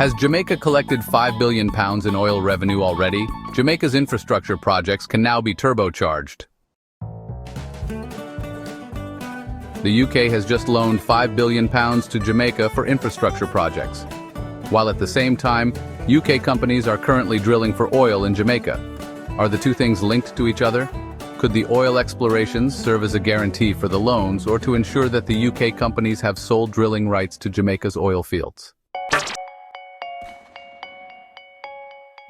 Has Jamaica collected £5 billion in oil revenue already? Jamaica's infrastructure projects can now be turbocharged. The UK has just loaned £5 billion to Jamaica for infrastructure projects, while at the same time, UK companies are currently drilling for oil in Jamaica. Are the two things linked to each other? Could the oil explorations serve as a guarantee for the loans or to ensure that the UK companies have sole drilling rights to Jamaica's oil fields?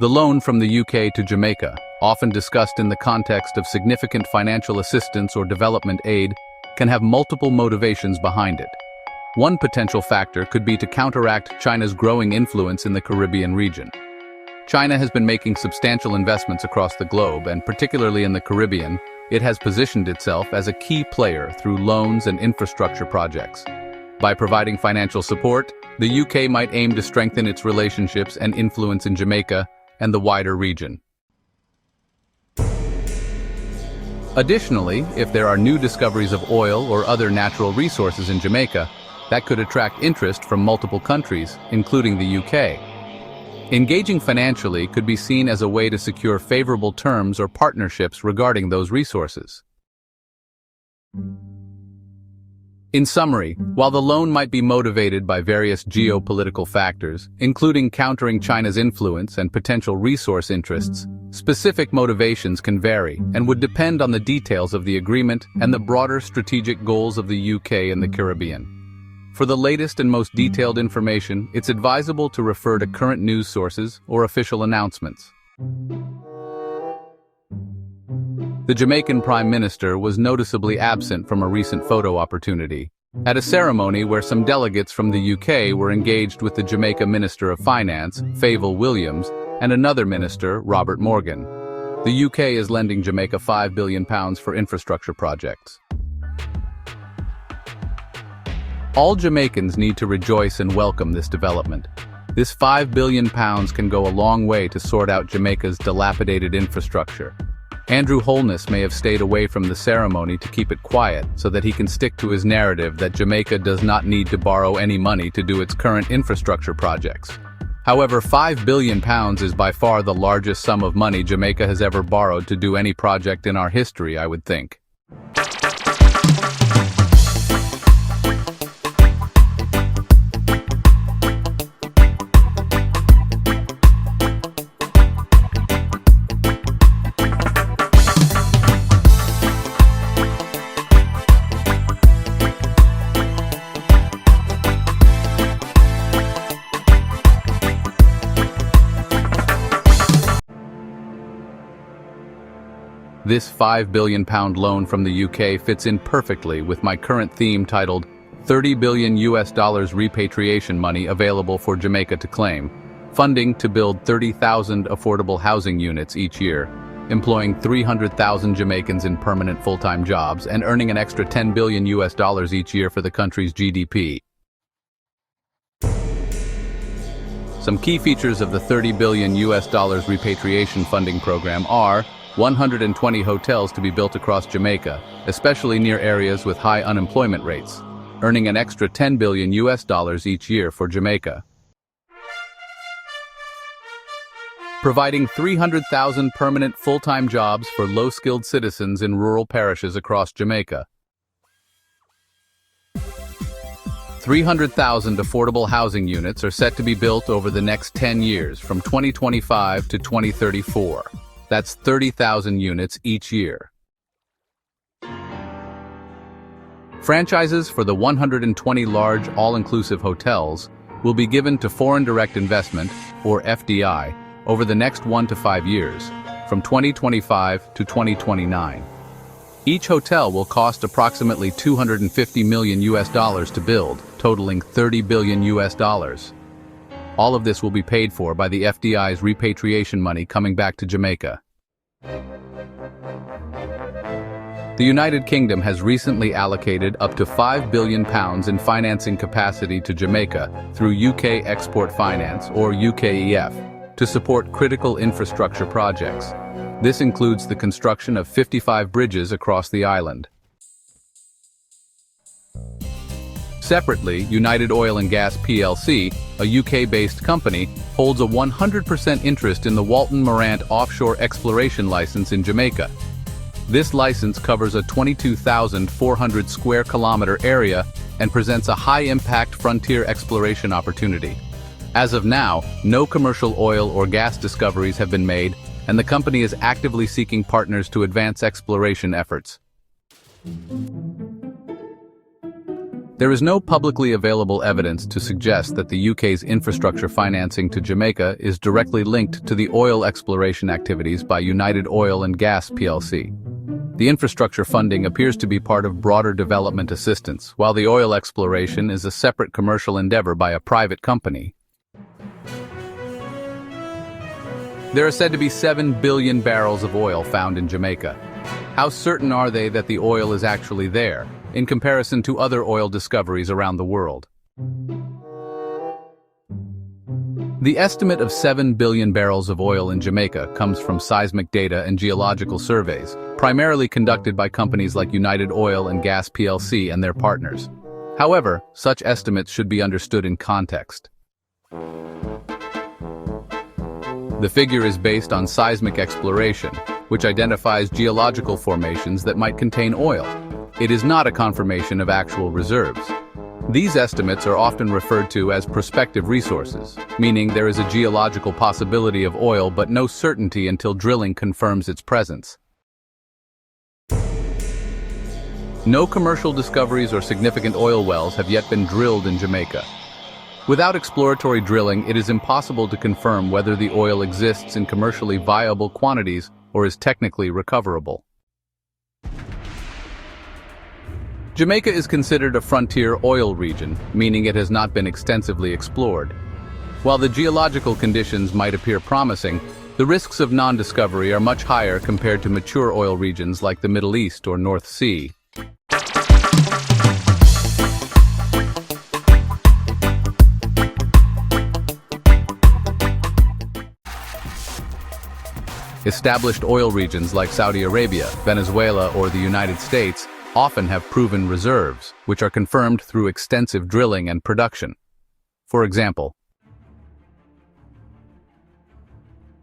The loan from the UK to Jamaica, often discussed in the context of significant financial assistance or development aid, can have multiple motivations behind it. One potential factor could be to counteract China's growing influence in the Caribbean region. China has been making substantial investments across the globe, and particularly in the Caribbean, it has positioned itself as a key player through loans and infrastructure projects. By providing financial support, the UK might aim to strengthen its relationships and influence in Jamaica and the wider region. Additionally, if there are new discoveries of oil or other natural resources in Jamaica, that could attract interest from multiple countries, including the UK. Engaging financially could be seen as a way to secure favorable terms or partnerships regarding those resources. In summary, while the loan might be motivated by various geopolitical factors, including countering China's influence and potential resource interests, specific motivations can vary and would depend on the details of the agreement and the broader strategic goals of the UK and the Caribbean. For the latest and most detailed information, it's advisable to refer to current news sources or official announcements. The Jamaican Prime Minister was noticeably absent from a recent photo opportunity, at a ceremony where some delegates from the UK were engaged with the Jamaica Minister of Finance, 5Billion Williams, and another minister, Robert Morgan. The UK is lending Jamaica £5 billion for infrastructure projects. All Jamaicans need to rejoice and welcome this development. This £5 billion can go a long way to sort out Jamaica's dilapidated infrastructure. Andrew Holness may have stayed away from the ceremony to keep it quiet so that he can stick to his narrative that Jamaica does not need to borrow any money to do its current infrastructure projects. However, £5 billion is by far the largest sum of money Jamaica has ever borrowed to do any project in our history, I would think. This £5 billion loan from the UK fits in perfectly with my current theme titled $30 billion repatriation money available for Jamaica to claim, funding to build 30,000 affordable housing units each year, employing 300,000 Jamaicans in permanent full-time jobs and earning an extra $10 billion each year for the country's GDP. Some key features of the $30 billion repatriation funding program are 120 hotels to be built across Jamaica, especially near areas with high unemployment rates, earning an extra $10 billion each year for Jamaica. Providing 300,000 permanent full-time jobs for low-skilled citizens in rural parishes across Jamaica. 300,000 affordable housing units are set to be built over the next 10 years, from 2025 to 2034. That's 30,000 units each year. Franchises for the 120 large all-inclusive hotels will be given to foreign direct investment, or FDI, over the next 1 to 5 years, from 2025 to 2029. Each hotel will cost approximately $250 million to build, totaling $30 billion. All of this will be paid for by the FDI's repatriation money coming back to Jamaica. The United Kingdom has recently allocated up to £5 billion in financing capacity to Jamaica through UK Export Finance, or UKEF, to support critical infrastructure projects. This includes the construction of 55 bridges across the island. Separately, United Oil and Gas plc, a UK-based company, holds a 100% interest in the Walton Morant offshore exploration license in Jamaica. This license covers a 22,400 square kilometer area and presents a high-impact frontier exploration opportunity. As of now, no commercial oil or gas discoveries have been made, and the company is actively seeking partners to advance exploration efforts. There is no publicly available evidence to suggest that the UK's infrastructure financing to Jamaica is directly linked to the oil exploration activities by United Oil and Gas plc. The infrastructure funding appears to be part of broader development assistance, while the oil exploration is a separate commercial endeavor by a private company. There are said to be 7 billion barrels of oil found in Jamaica. How certain are they that the oil is actually there, in comparison to other oil discoveries around the world? The estimate of 7 billion barrels of oil in Jamaica comes from seismic data and geological surveys, primarily conducted by companies like United Oil and Gas plc and their partners. However, such estimates should be understood in context. The figure is based on seismic exploration, which identifies geological formations that might contain oil. It is not a confirmation of actual reserves. These estimates are often referred to as prospective resources, meaning there is a geological possibility of oil but no certainty until drilling confirms its presence. No commercial discoveries or significant oil wells have yet been drilled in Jamaica. Without exploratory drilling, it is impossible to confirm whether the oil exists in commercially viable quantities or is technically recoverable. Jamaica is considered a frontier oil region, meaning it has not been extensively explored. While the geological conditions might appear promising, the risks of non-discovery are much higher compared to mature oil regions like the Middle East or North Sea. Established oil regions like Saudi Arabia, Venezuela, or the United States often have proven reserves, which are confirmed through extensive drilling and production. For example,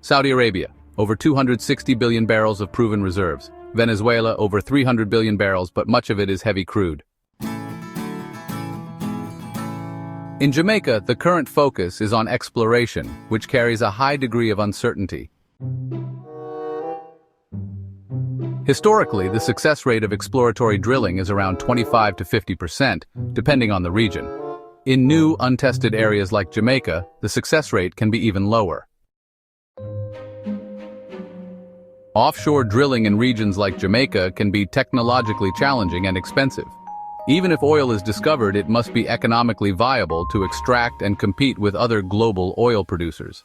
Saudi Arabia, over 260 billion barrels of proven reserves. Venezuela, over 300 billion barrels, but much of it is heavy crude. In Jamaica, the current focus is on exploration, which carries a high degree of uncertainty. Historically, the success rate of exploratory drilling is around 25 to 50%, depending on the region. In new, untested areas like Jamaica, the success rate can be even lower. Offshore drilling in regions like Jamaica can be technologically challenging and expensive. Even if oil is discovered, it must be economically viable to extract and compete with other global oil producers.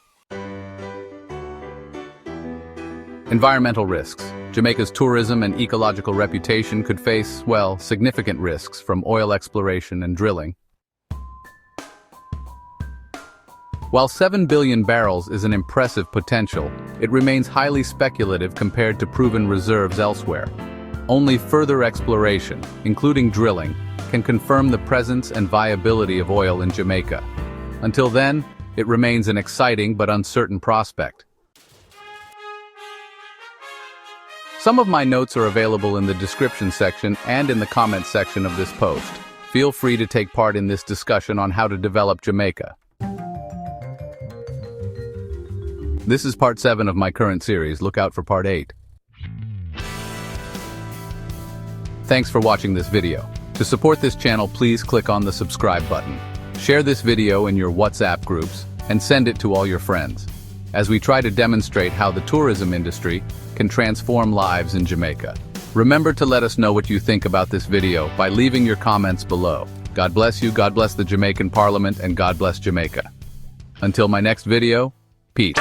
Environmental risks. Jamaica's tourism and ecological reputation could face, well, significant risks from oil exploration and drilling. While 7 billion barrels is an impressive potential, it remains highly speculative compared to proven reserves elsewhere. Only further exploration, including drilling, can confirm the presence and viability of oil in Jamaica. Until then, it remains an exciting but uncertain prospect. Some of my notes are available in the description section and in the comment section of this post. Feel free to take part in this discussion on how to develop Jamaica. This is part 7 of my current series. Look out for part 8. Thanks for watching this video. To support this channel, please click on the subscribe button. Share this video in your WhatsApp groups and send it to all your friends, as we try to demonstrate how the tourism industry can transform lives in Jamaica. Remember to let us know what you think about this video by leaving your comments below. God bless you, God bless the Jamaican Parliament, and God bless Jamaica. Until my next video, peace.